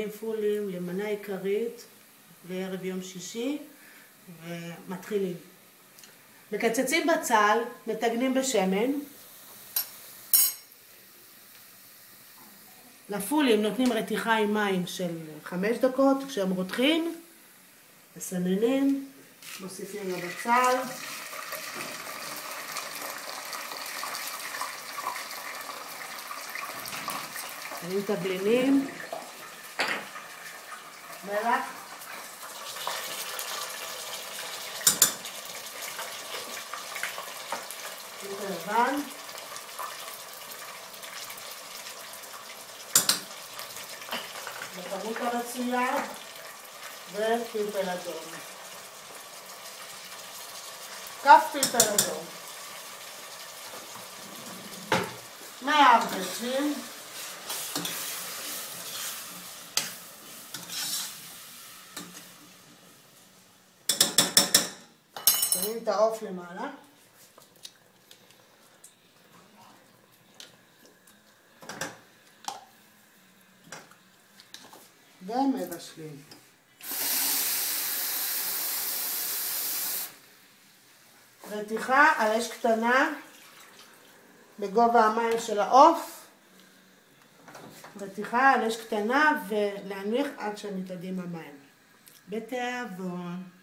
מביאים פולים למנה עיקרית לערב יום שישי ומתחילים. מקצצים בצל, מטגנים בשמן. לפולים נותנים רתיחה עם מים של 5 דקות, כשהם רותחים, מסננים, מוסיפים לבצל. שמים תבלינים, מלח, פלפל לבן, בכמות הרצויה, ופלפל אדום. כף פלפל אדום. מערבבים. שמים את העוף למעלה. ומבשלים. רתיחה על אש קטנה בגובה המים של העוף. רתיחה על אש קטנה ולהנמיך עד שמתאדים המים. בתיאבון.